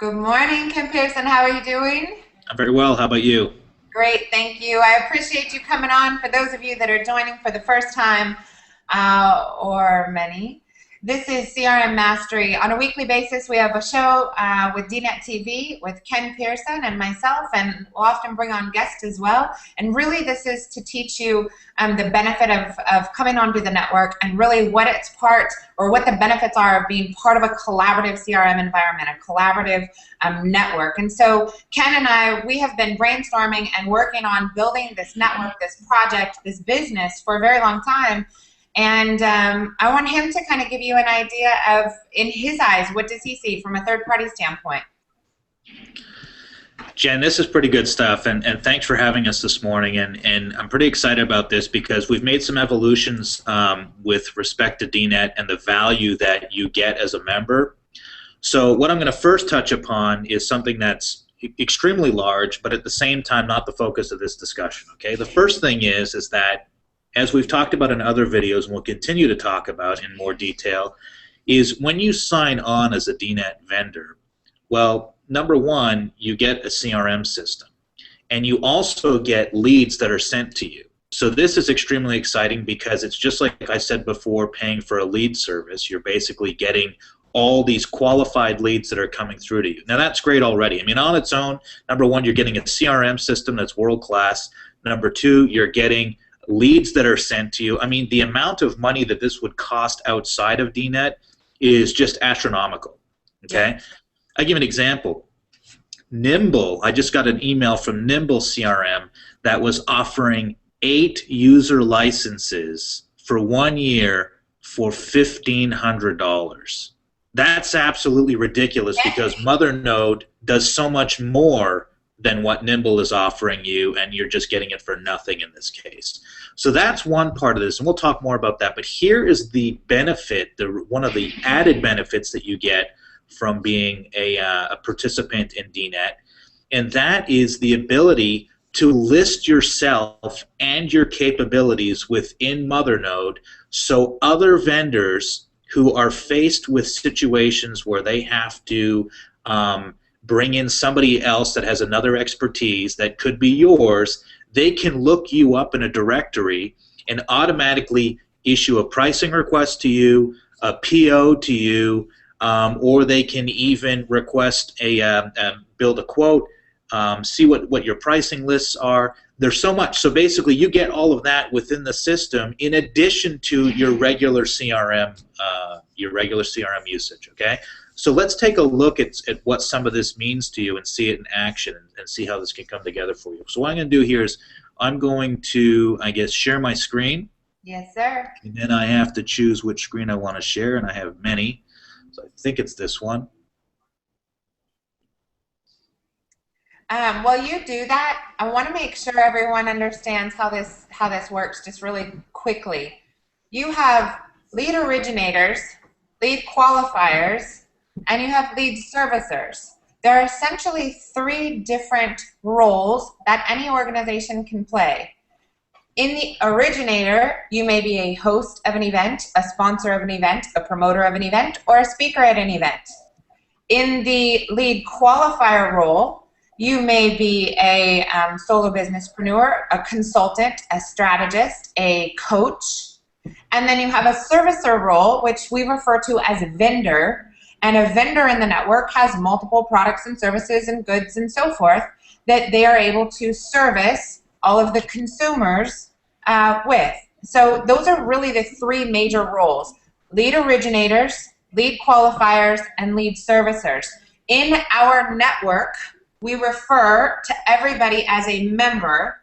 Good morning, Kim Pearson. How are you doing? I'm very well. How about you? Great, thank you. I appreciate you coming on. For those of you that are joining for the first time, or many, this is CRM Mastery. On a weekly basis, we have a show with DNet TV with Ken Pearson and myself, and we'll often bring on guests as well. And really, this is to teach you the benefit of coming onto the network and really what its part or what the benefits are of being part of a collaborative CRM environment, a collaborative network. And so Ken and I, we have been brainstorming and working on building this network, this project, this business for a very long time. And I want him to kind of give you an idea of, in his eyes, what does he see from a third-party standpoint? Jen, this is pretty good stuff, and thanks for having us this morning. And I'm pretty excited about this because we've made some evolutions with respect to DNet and the value that you get as a member. So what I'm going to first touch upon is something that's extremely large, but at the same time not the focus of this discussion. Okay, the first thing is that, as we've talked about in other videos and we'll continue to talk about in more detail, is when you sign on as a DNet vendor, well, number one, you get a CRM system, and you also get leads that are sent to you. So this is extremely exciting because it's just like I said before, paying for a lead service. You're basically getting all these qualified leads that are coming through to you. Now that's great already. I mean, on its own, number one, you're getting a CRM system that's world-class. Number two, you're getting leads that are sent to you. I mean, the amount of money that this would cost outside of DNet is just astronomical. Okay? I'll give you an example. Nimble, I just got an email from Nimble CRM that was offering 8 user licenses for 1 year for $1,500. That's absolutely ridiculous because Mother does so much more than what Nimble is offering you, and you're just getting it for nothing in this case. So that's one part of this, and we'll talk more about that. But here is the benefit, one of the added benefits that you get from being a participant in DNet, and that is the ability to list yourself and your capabilities within Mother so other vendors who are faced with situations where they have to bring in somebody else that has another expertise that could be yours, they can look you up in a directory and automatically issue a pricing request to you, a PO to you, or they can even request build a quote, see what your pricing lists are. There's so much. So basically, you get all of that within the system in addition to your regular CRM usage. Okay. So let's take a look at what some of this means to you and see it in action and see how this can come together for you. So what I'm going to do here is I'm going to, I guess, share my screen. Yes, sir. And then I have to choose which screen I want to share, and I have many. So I think it's this one. While you do that, I want to make sure everyone understands how this works just really quickly. You have lead originators, lead qualifiers, and you have lead servicers. There are essentially 3 different roles that any organization can play. In the originator, you may be a host of an event, a sponsor of an event, a promoter of an event, or a speaker at an event. In the lead qualifier role, you may be a solo businesspreneur, a consultant, a strategist, a coach, and then you have a servicer role, which we refer to as a vendor. And a vendor in the network has multiple products and services and goods and so forth that they are able to service all of the consumers with. So those are really the 3 major roles: lead originators, lead qualifiers, and lead servicers. In our network, we refer to everybody as a member,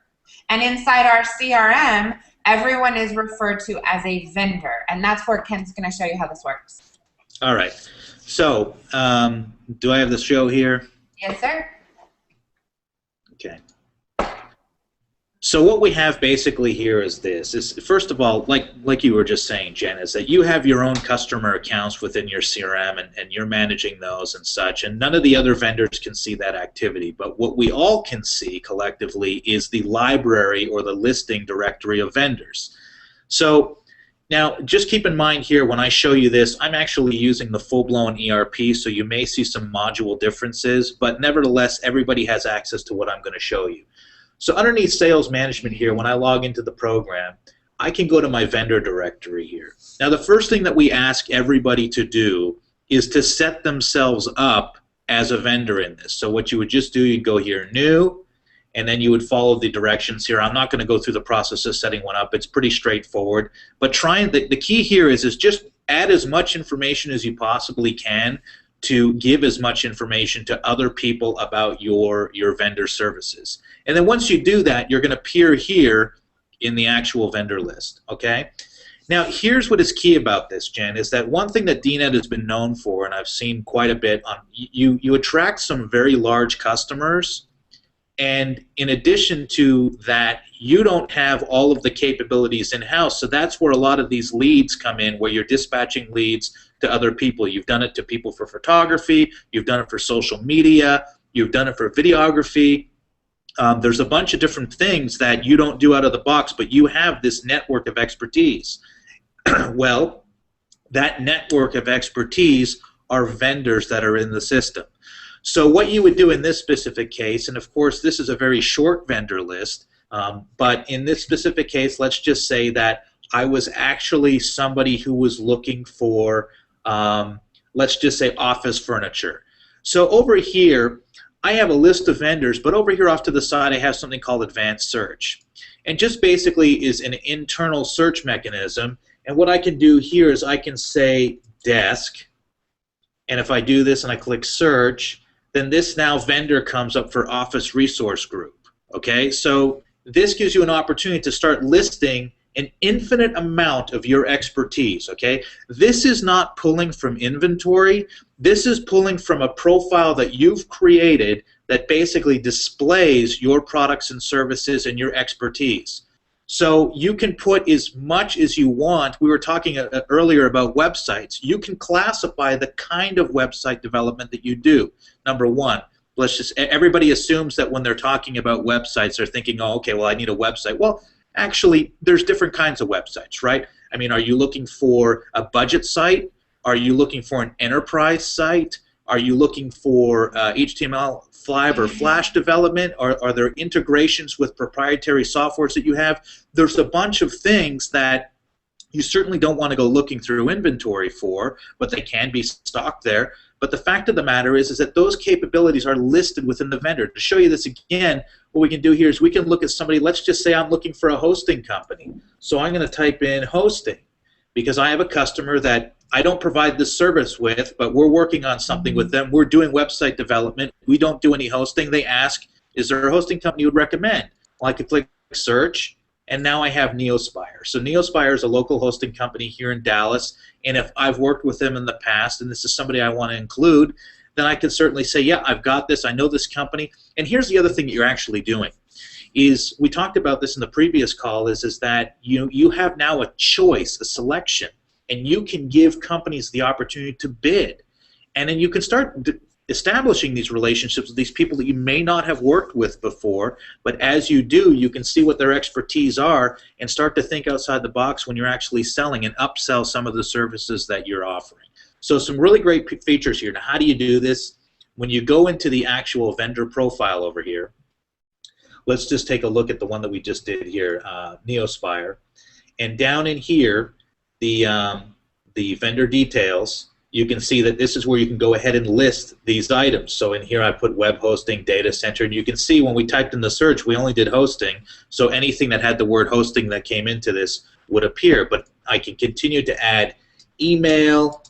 and inside our CRM, everyone is referred to as a vendor. And that's where Ken's going to show you how this works. All right. So, do I have the show here? Yes, sir. Okay. So what we have basically here is this. First of all, like you were just saying, Jen, is that you have your own customer accounts within your CRM, and you're managing those and such, and none of the other vendors can see that activity. But what we all can see collectively is the library or the listing directory of vendors. So Now, just keep in mind here, when I show you this, I'm actually using the full-blown ERP, so you may see some module differences, but nevertheless, everybody has access to what I'm going to show you. So underneath Sales Management here, when I log into the program, I can go to my vendor directory here. Now, the first thing that we ask everybody to do is to set themselves up as a vendor in this. So what you would just do, you'd go here, New, and then you would follow the directions here. I'm not going to go through the process of setting one up. It's pretty straightforward. But the key here is just add as much information as you possibly can to give as much information to other people about your vendor services. And then once you do that, you're going to appear here in the actual vendor list. Okay? Now, here's what is key about this, Jen, is that one thing that DNet has been known for, and I've seen quite a bit, you attract some very large customers. And in addition to that, you don't have all of the capabilities in-house. So that's where a lot of these leads come in, where you're dispatching leads to other people. You've done it to people for photography. You've done it for social media. You've done it for videography. There's a bunch of different things that you don't do out of the box, but you have this network of expertise. Well, that network of expertise are vendors that are in the system. So what you would do in this specific case, and of course this is a very short vendor list, but in this specific case, let's just say that I was actually somebody who was looking for, let's just say, office furniture. So over here, I have a list of vendors, but over here off to the side, I have something called advanced search. And just basically is an internal search mechanism. And what I can do here is I can say desk, and if I do this and I click search, then this now vendor comes up for Office Resource Group. Okay, so this gives you an opportunity to start listing an infinite amount of your expertise. Okay, this is not pulling from inventory. This is pulling from a profile that you've created that basically displays your products and services and your expertise. So you can put as much as you want. We were talking earlier about websites. You can classify the kind of website development that you do. Number one, everybody assumes that when they're talking about websites, they're thinking, oh, okay, well, I need a website. Well, actually, there's different kinds of websites, right? I mean, are you looking for a budget site? Are you looking for an enterprise site? Are you looking for HTML5 or Flash development? Are there integrations with proprietary softwares that you have? There's a bunch of things that you certainly don't want to go looking through inventory for, but they can be stocked there. But the fact of the matter is that those capabilities are listed within the vendor. To show you this again, what we can do here is we can look at somebody. Let's just say I'm looking for a hosting company. So I'm going to type in hosting because I have a customer that I don't provide this service with, but we're working on something with them. We're doing website development. We don't do any hosting. They ask, is there a hosting company you would recommend? Well, I could click search, and now I have Neospire. So Neospire is a local hosting company here in Dallas, and if I've worked with them in the past, and this is somebody I want to include, then I can certainly say, yeah, I've got this. I know this company. And here's the other thing that you're actually doing. Is we talked about this in the previous call, is that you have now a choice, a selection, and you can give companies the opportunity to bid. And then you can start establishing these relationships with these people that you may not have worked with before, but as you do, you can see what their expertise are and start to think outside the box when you're actually selling and upsell some of the services that you're offering. So some really great features here. Now, how do you do this? When you go into the actual vendor profile over here, let's just take a look at the one that we just did here, Neospire. And down in here, the vendor details, you can see that this is where you can go ahead and list these items. So in here I put web hosting, data center, and you can see when we typed in the search, we only did hosting, so anything that had the word hosting that came into this would appear. But I can continue to add email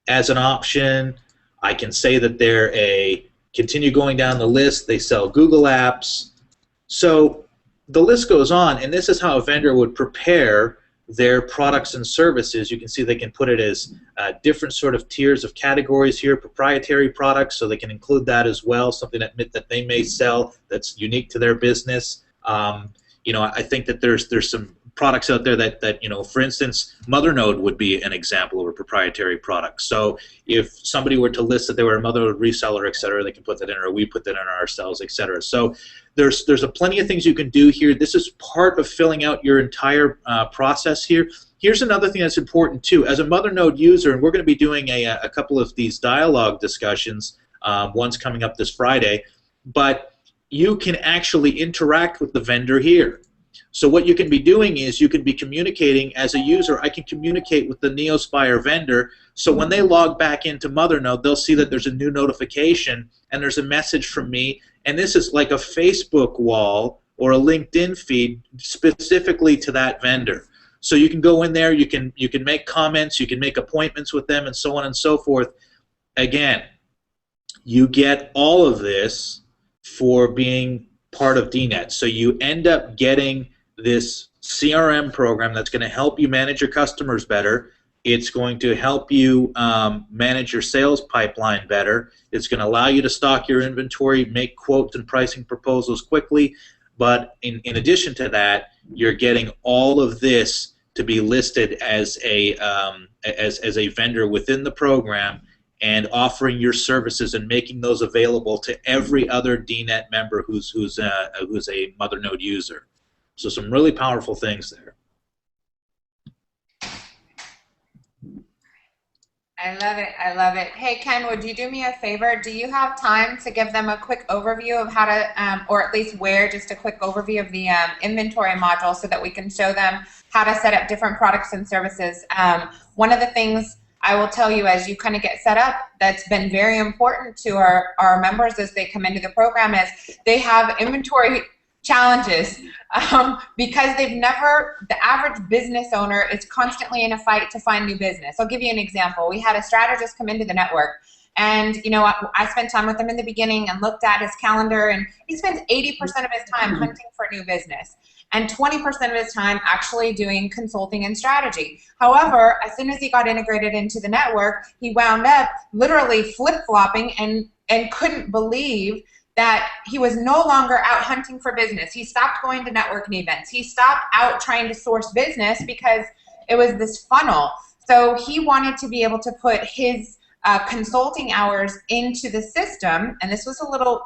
as an option. I can say that continue going down the list, they sell Google Apps. So the list goes on, and this is how a vendor would prepare their products and services. You can see they can put it as different sort of tiers of categories here, proprietary products, so they can include that as well, something that they may sell that's unique to their business. I think that there's some products out there that for instance, Mothernote would be an example of a proprietary product. So if somebody were to list that they were a Mothernote reseller, et cetera, they can put that in, or we put that in ourselves, et cetera. So there's a plenty of things you can do here. This is part of filling out your entire process here. here's another thing that's important too. As a Mother user, and we're going to be doing a couple of these dialogue discussions, one's coming up this Friday, but you can actually interact with the vendor here. So what you can be doing is you can be communicating as a user. I can communicate with the Neospire vendor, so when they log back into Mother, they'll see that there's a new notification and there's a message from me, and this is like a Facebook wall or a LinkedIn feed specifically to that vendor. So you can go in there, you can make comments, you can make appointments with them, and so on and so forth. Again, you get all of this for being part of DNet. So you end up getting this CRM program that's going to help you manage your customers better. It's going to help you manage your sales pipeline better. It's going to allow you to stock your inventory, make quotes and pricing proposals quickly. But in addition to that, you're getting all of this to be listed as a vendor within the program, and offering your services and making those available to every other DNet member who's a Mother user. So some really powerful things there. I love it. I love it. Hey, Ken, would you do me a favor? Do you have time to give them a quick overview of how to, or at least just a quick overview of the inventory module so that we can show them how to set up different products and services? One of the things I will tell you as you kind of get set up that's been very important to our members as they come into the program is they have inventory challenges because the average business owner is constantly in a fight to find new business. I'll give you an example. We had a strategist come into the network, and I spent time with him in the beginning and looked at his calendar, and he spends 80% of his time hunting for new business and 20% of his time actually doing consulting and strategy. However, as soon as he got integrated into the network, he wound up literally flip-flopping and couldn't believe that he was no longer out hunting for business. He stopped going to networking events. He stopped out trying to source business because it was this funnel. So he wanted to be able to put his consulting hours into the system, and this was a little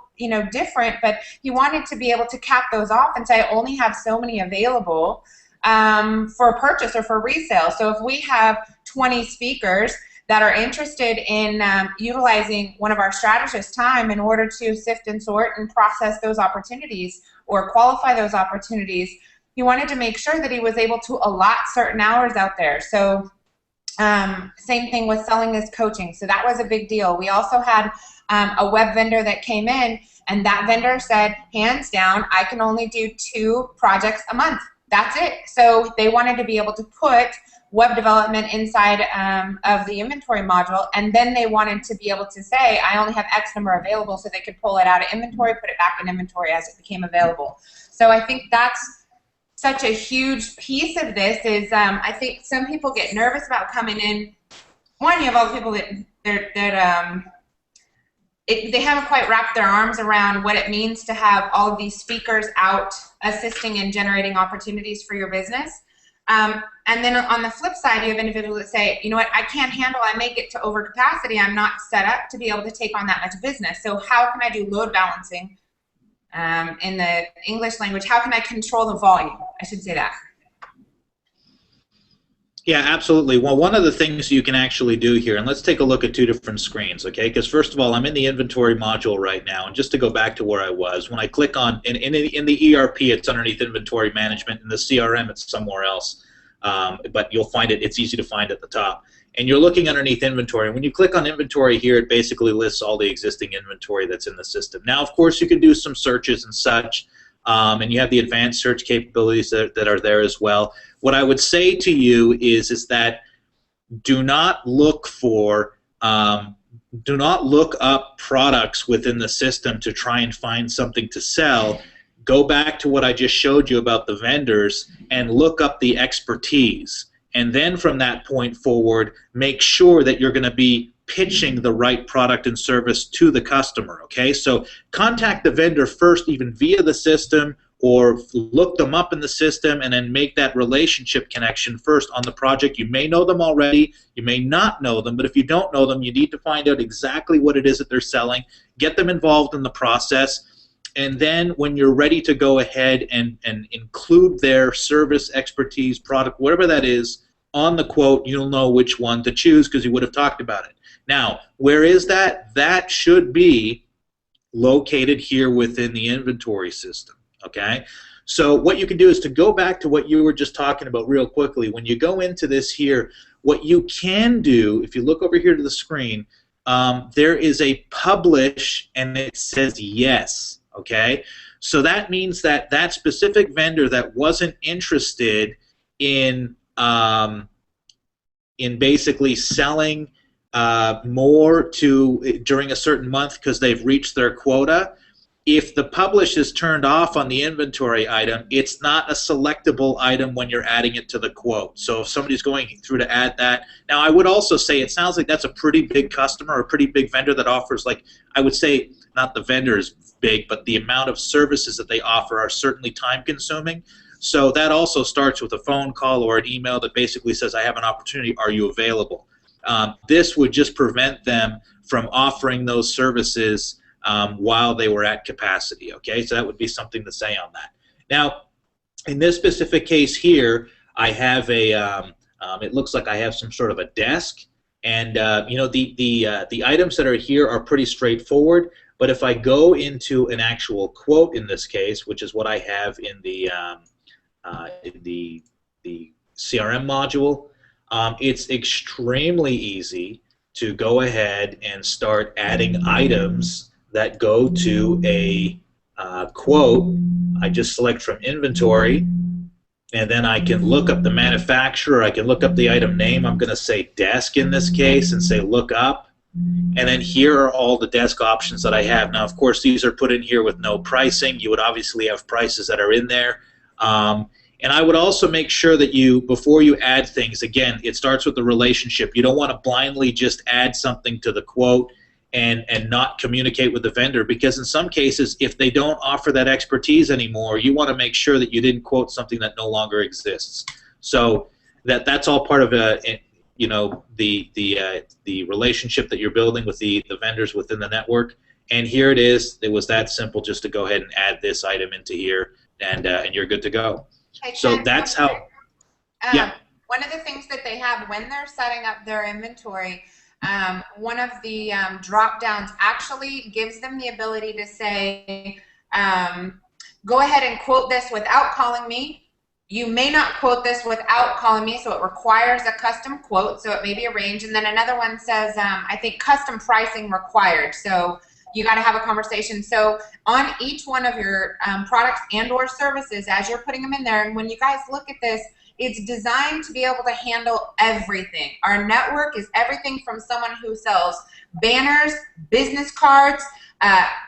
different, but he wanted to be able to cap those off and say, I only have so many available for purchase or for resale. So if we have 20 speakers that are interested in utilizing one of our strategists' time in order to sift and sort and process those opportunities or qualify those opportunities, he wanted to make sure that he was able to allot certain hours out there. So same thing with selling this coaching. So that was a big deal. We also had a web vendor that came in, and that vendor said, hands down, I can only do 2 projects a month. That's it. So they wanted to be able to put web development inside of the inventory module, and then they wanted to be able to say, I only have X number available, so they could pull it out of inventory, put it back in inventory as it became available. So I think that's such a huge piece of this is I think some people get nervous about coming in. One, you have all the people that they haven't quite wrapped their arms around what it means to have all of these speakers out assisting and generating opportunities for your business. And then on the flip side, you have individuals that say, you know what, I can't handle, I may get to overcapacity, I'm not set up to be able to take on that much business. So how can I do load balancing in the English language? How can I control the volume? I should say that. Yeah, absolutely. Well, one of the things you can actually do here, and let's take a look at 2 different screens, okay? Because first of all, I'm in the inventory module right now, and just to go back to where I was, when I click on, in the ERP, it's underneath inventory management, in the CRM, it's somewhere else, but you'll find it's easy to find at the top. And you're looking underneath inventory, and when you click on inventory here, it basically lists all the existing inventory that's in the system. Now, of course, you can do some searches and such, and you have the advanced search capabilities that are there as well. What I would say to you is that do not look up products within the system to try and find something to sell. Go back to what I just showed you about the vendors and look up the expertise. And then from that point forward, make sure that you're going to be pitching the right product and service to the customer, okay? So contact the vendor first, even via the system, or look them up in the system, and then make that relationship connection first on the project. You may know them already, you may not know them, but if you don't know them, you need to find out exactly what it is that they're selling, get them involved in the process, and then when you're ready to go ahead and include their service, expertise, product, whatever that is, on the quote, you'll know which one to choose because you would have talked about it. Now, where is that? That should be located here within the inventory system, okay? So what you can do is to go back to what you were just talking about real quickly. When you go into this here, what you can do, if you look over here to the screen, there is a publish and it says yes, okay? So that means that that specific vendor that wasn't interested in basically selling more during a certain month because they've reached their quota, if the publish is turned off on the inventory item, it's not a selectable item when you're adding it to the quote. So if somebody's going through to add that, now I would also say it sounds like that's a pretty big customer or a pretty big vendor that offers, like, I would say not the vendor is big, but the amount of services that they offer are certainly time consuming. So that also starts with a phone call or an email that basically says, I have an opportunity, are you available? This would just prevent them from offering those services while they were at capacity, okay? So that would be something to say on that. Now, in this specific case here, I have a, it looks like I have some sort of a desk, and you know, the items that are here are pretty straightforward, but if I go into an actual quote in this case, which is what I have in the CRM module, it's extremely easy to go ahead and start adding items that go to a quote. I just select from inventory, and then I can look up the manufacturer. I can look up the item name. I'm going to say desk in this case and say look up. And then here are all the desk options that I have. Now, of course, these are put in here with no pricing. You would obviously have prices that are in there. And I would also make sure that you, before you add things, again, it starts with the relationship. You don't want to blindly just add something to the quote and not communicate with the vendor, because in some cases, if they don't offer that expertise anymore, you want to make sure that you didn't quote something that no longer exists. So that's all part of you know, the relationship that you're building with the vendors within the network. And here it is. It was that simple just to go ahead and add this item into here, and you're good to go. Hey, So Ken, that's how. Yeah. One of the things that they have when they're setting up their inventory, one of the drop downs actually gives them the ability to say, go ahead and quote this without calling me. You may not quote this without calling me, so it requires a custom quote, so it may be a range. And then another one says, I think custom pricing required. So you got to have a conversation. So on each one of your products and or services, as you're putting them in there, and when you guys look at this, it's designed to be able to handle everything. Our network is everything from someone who sells banners, business cards,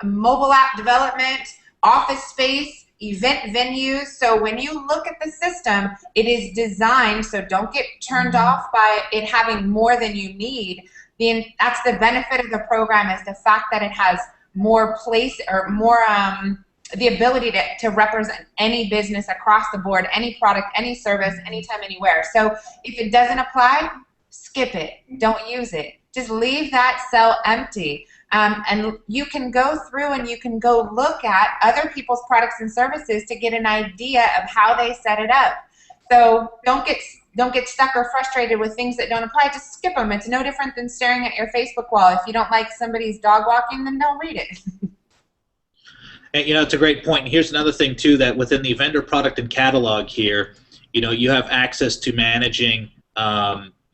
mobile app development, office space, event venues. So when you look at the system, it is designed, so don't get turned off by it having more than you need. That's the benefit of the program, is the fact that it has more place or more the ability to represent any business across the board, any product, any service, anytime, anywhere. So if it doesn't apply, skip it. Don't use it. Just leave that cell empty. And you can go through and you can go look at other people's products and services to get an idea of how they set it up. So don't get stuck or frustrated with things that don't apply. Just skip them. It's no different than staring at your Facebook wall. If you don't like somebody's dog walking, then don't read it. And, you know, it's a great point. And here's another thing, too, that within the vendor product and catalog here, you know, you have access to managing,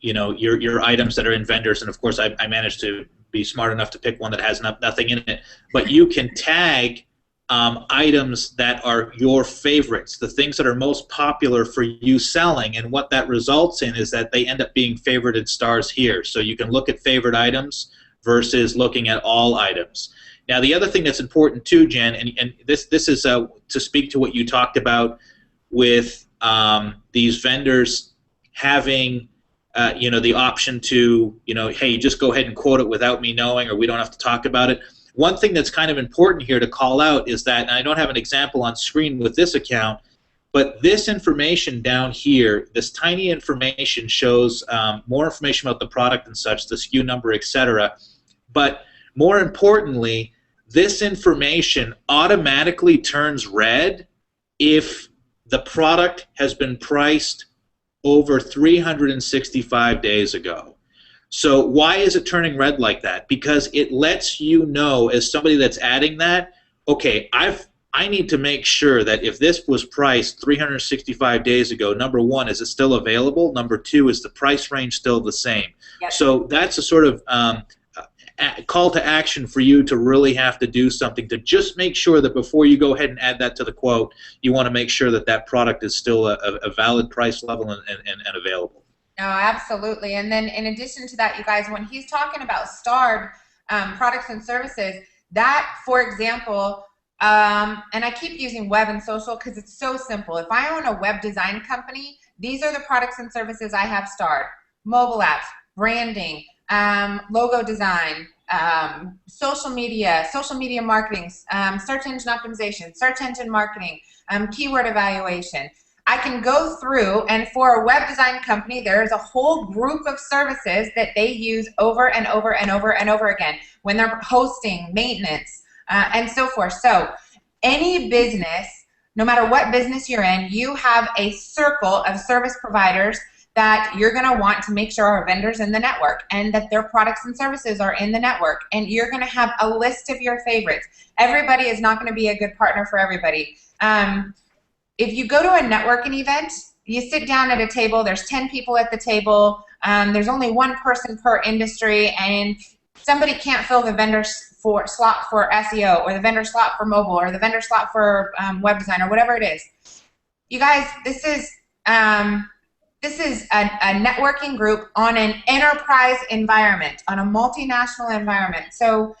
you know, your items that are in vendors. And, of course, I managed to be smart enough to pick one that has nothing in it. But you can tag items that are your favorites, the things that are most popular for you selling. And what that results in is that they end up being favorited stars here. So you can look at favorite items versus looking at all items. Now, the other thing that's important too, Jen, and this is to speak to what you talked about with these vendors having, you know, the option to, you know, hey, just go ahead and quote it without me knowing, or we don't have to talk about it. One thing that's kind of important here to call out is that, and I don't have an example on screen with this account, but this information down here, this tiny information shows more information about the product and such, the SKU number, etc. But more importantly, this information automatically turns red if the product has been priced over 365 days ago. So why is it turning red like that? Because it lets you know, as somebody that's adding that, okay, I need to make sure that if this was priced 365 days ago, number one, is it still available? Number two, is the price range still the same? Yep. So that's a sort of call to action for you to really have to do something to just make sure that before you go ahead and add that to the quote, you want to make sure that that product is still a valid price level and available. No, absolutely. And then in addition to that, you guys, when he's talking about starred products and services, that, for example, and I keep using web and social because it's so simple. If I own a web design company, these are the products and services I have starred. Mobile apps, branding, logo design, social media marketing, search engine optimization, search engine marketing, keyword evaluation. I can go through, and for a web design company, there's a whole group of services that they use over and over and over and over again when they're hosting, maintenance, and so forth. So any business, no matter what business you're in, you have a circle of service providers that you're going to want to make sure are vendors in the network and that their products and services are in the network. And you're going to have a list of your favorites. Everybody is not going to be a good partner for everybody. If you go to a networking event, you sit down at a table, there's 10 people at the table, there's only one person per industry, and somebody can't fill the vendor slot for SEO, or the vendor slot for mobile, or the vendor slot for web design, or whatever it is. You guys, this is a networking group on an enterprise environment, on a multinational environment. So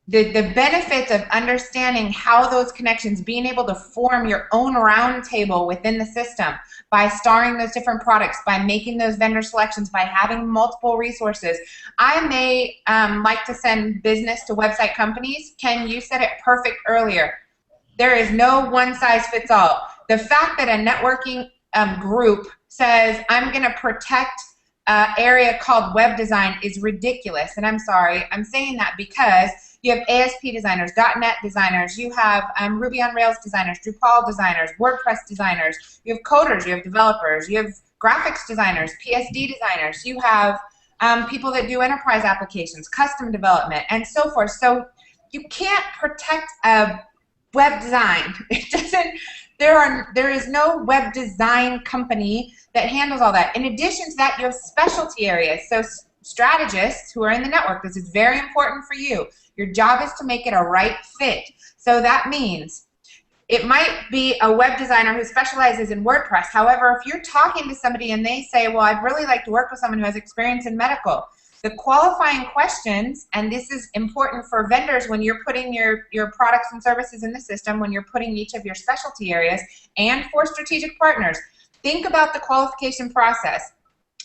the benefits of understanding how those connections, being able to form your own round table within the system by starring those different products, by making those vendor selections, by having multiple resources. I may like to send business to website companies. Ken, you said it perfect earlier. There is no one size fits all. The fact that a networking group says, I'm going to protect an area called web design is ridiculous. And I'm sorry, I'm saying that because you have ASP designers, .NET designers, you have Ruby on Rails designers, Drupal designers, WordPress designers, you have coders, you have developers, you have graphics designers, PSD designers, you have people that do enterprise applications, custom development, and so forth. So you can't protect a web design. It doesn't. There is no web design company that handles all that. In addition to that, you have specialty areas. So strategists who are in the network, this is very important for you. Your job is to make it a right fit. So that means it might be a web designer who specializes in WordPress. However, if you're talking to somebody and they say, well, I'd really like to work with someone who has experience in medical, the qualifying questions, and this is important for vendors when you're putting your products and services in the system, when you're putting each of your specialty areas, and for strategic partners, think about the qualification process.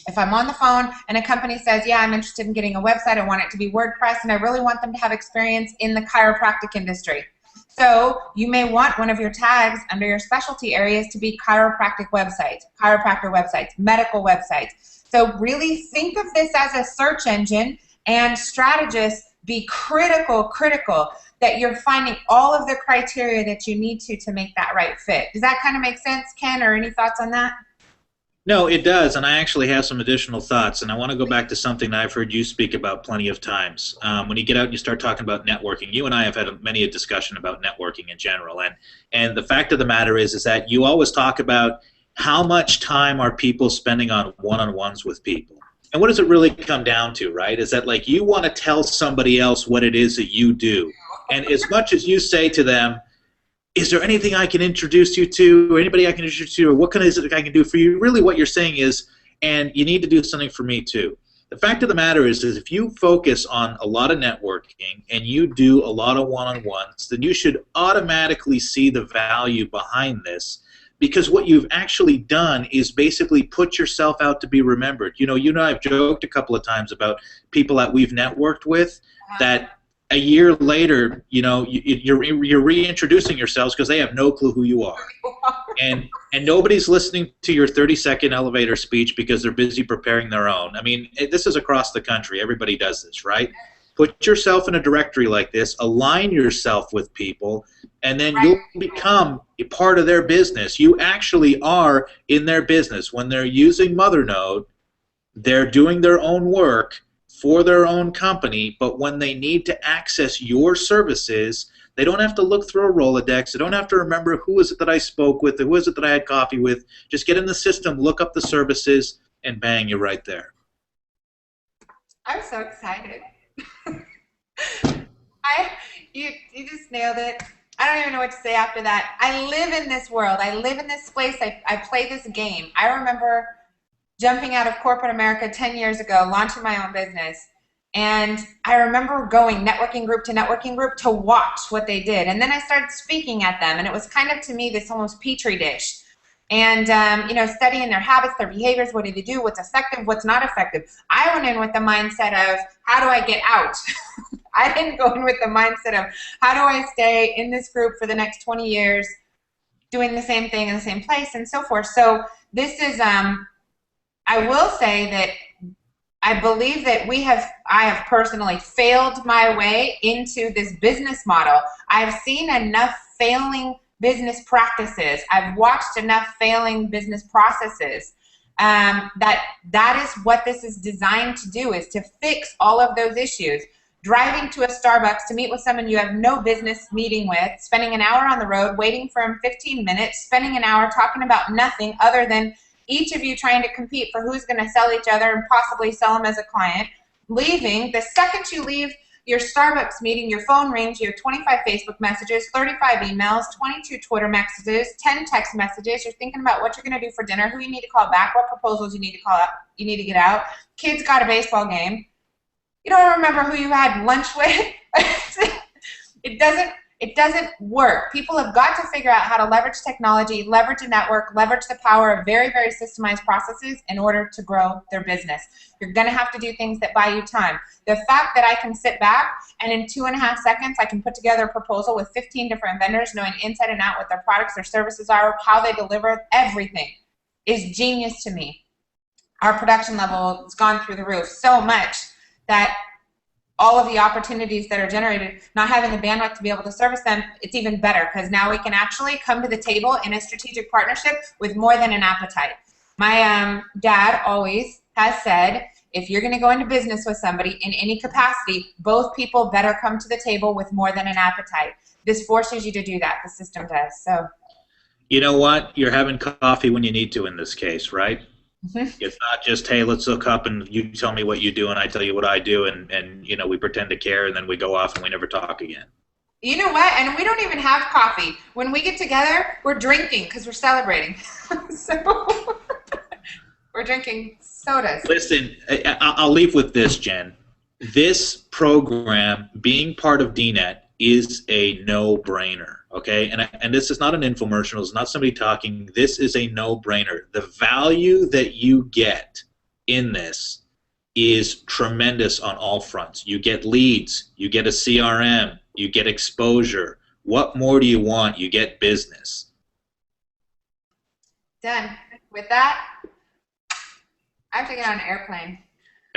If I'm on the phone and a company says, yeah, I'm interested in getting a website, I want it to be WordPress, and I really want them to have experience in the chiropractic industry. So you may want one of your tags under your specialty areas to be chiropractic websites, chiropractor websites, medical websites. So really think of this as a search engine, and strategists be critical that you're finding all of the criteria that you need to make that right fit. Does that kind of make sense, Ken, or any thoughts on that? No, it does, and I actually have some additional thoughts, and I want to go back to something that I've heard you speak about plenty of times. When you get out and you start talking about networking, you and I have had many a discussion about networking in general, and the fact of the matter is that you always talk about how much time are people spending on one-on-ones with people. And what does it really come down to, right? Is that like you want to tell somebody else what it is that you do, and as much as you say to them, is there anything I can introduce you to, or anybody I can introduce you to, or what is it I can do for you? Really what you're saying is, and you need to do something for me too. The fact of the matter is if you focus on a lot of networking and you do a lot of one-on-ones, then you should automatically see the value behind this, because what you've actually done is basically put yourself out to be remembered. You know I've joked a couple of times about people that we've networked with that a year later, you're reintroducing yourselves because they have no clue who you are, and nobody's listening to your 30-second elevator speech because they're busy preparing their own. I mean, this is across the country. Everybody does this, right? Put yourself in a directory like this, align yourself with people, and then you'll become a part of their business. You actually are in their business. When they're using Mothernote, they're doing their own work for their own company, but when they need to access your services, they don't have to look through a Rolodex. They don't have to remember who is it that I spoke with, who is it that I had coffee with. Just get in the system, look up the services, and bang, you're right there. I'm so excited. You just nailed it. I don't even know what to say after that. I live in this world. I live in this place. I play this game. I remember jumping out of corporate America 10 years ago, launching my own business. And I remember going networking group to watch what they did. And then I started speaking at them. And it was kind of, to me, this almost petri dish. And, you know, studying their habits, their behaviors, what do they do, what's effective, what's not effective. I went in with the mindset of, how do I get out? I didn't go in with the mindset of, how do I stay in this group for the next 20 years doing the same thing in the same place and so forth. So this is, I will say that I believe that I have personally failed my way into this business model. I've seen enough failing business practices. I've watched enough failing business processes that is what this is designed to do, is to fix all of those issues. Driving to a Starbucks to meet with someone you have no business meeting with, spending an hour on the road, waiting for him 15 minutes, spending an hour talking about nothing other than each of you trying to compete for who's going to sell each other and possibly sell them as a client, leaving. The second you leave your Starbucks meeting, your phone rings, you have 25 Facebook messages, 35 emails, 22 Twitter messages, 10 text messages. You're thinking about what you're going to do for dinner, who you need to call back, what proposals you need to call up, you need to get out. Kids got a baseball game. You don't remember who you had lunch with. It doesn't work. People have got to figure out how to leverage technology, leverage a network, leverage the power of very, very systemized processes in order to grow their business. You're going to have to do things that buy you time. The fact that I can sit back and in 2.5 seconds I can put together a proposal with 15 different vendors, knowing inside and out what their products, their services are, how they deliver, everything, is genius to me. Our production level has gone through the roof so much that all of the opportunities that are generated, not having the bandwidth to be able to service them, it's even better, because now we can actually come to the table in a strategic partnership with more than an appetite. My dad always has said, if you're going to go into business with somebody in any capacity, both people better come to the table with more than an appetite. This forces you to do that. The system does. So, you know what? You're having coffee when you need to in this case, right? It's not just, hey, let's hook up and you tell me what you do and I tell you what I do, and you know, we pretend to care and then we go off and we never talk again. You know what? And we don't even have coffee. When we get together, we're drinking because we're celebrating. So we're drinking sodas. Listen, I'll leave with this, Jen. This program, being part of DNet, is a no-brainer, okay? And this is not an infomercial. It's not somebody talking. This is a no-brainer. The value that you get in this is tremendous on all fronts. You get leads. You get a CRM. You get exposure. What more do you want? You get business. Done. With that, I have to get on an airplane.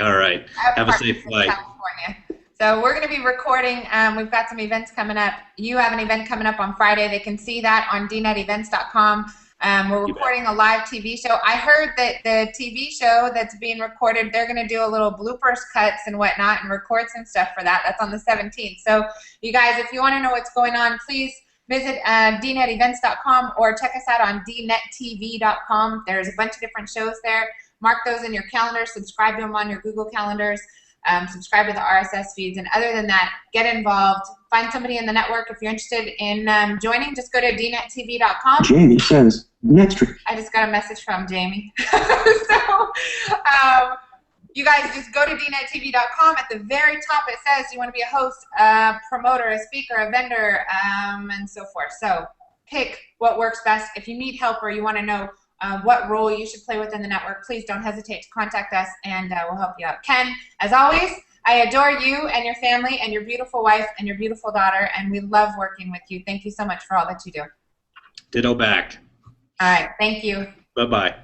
All right. Have a safe flight. California. So we're going to be recording. We've got some events coming up. You have an event coming up on Friday. They can see that on dnetevents.com. We're recording a live TV show. I heard that the TV show that's being recorded, they're going to do a little bloopers cuts and whatnot and record some stuff for that. That's on the 17th. So you guys, if you want to know what's going on, please visit dnetevents.com or check us out on dnettv.com. There's a bunch of different shows there. Mark those in your calendars. Subscribe to them on your Google calendars. Subscribe to the RSS feeds, and other than that, get involved. Find somebody in the network. If you're interested in joining, just go to dnettv.com. Jamie says, next week. I just got a message from Jamie. So you guys just go to dnettv.com. At the very top it says you want to be a host, a promoter, a speaker, a vendor, and so forth. So pick what works best. If you need help or you want to know what role you should play within the network, please don't hesitate to contact us, and we'll help you out. Ken, as always, I adore you and your family and your beautiful wife and your beautiful daughter, and we love working with you. Thank you so much for all that you do. Ditto back. All right. Thank you. Bye-bye.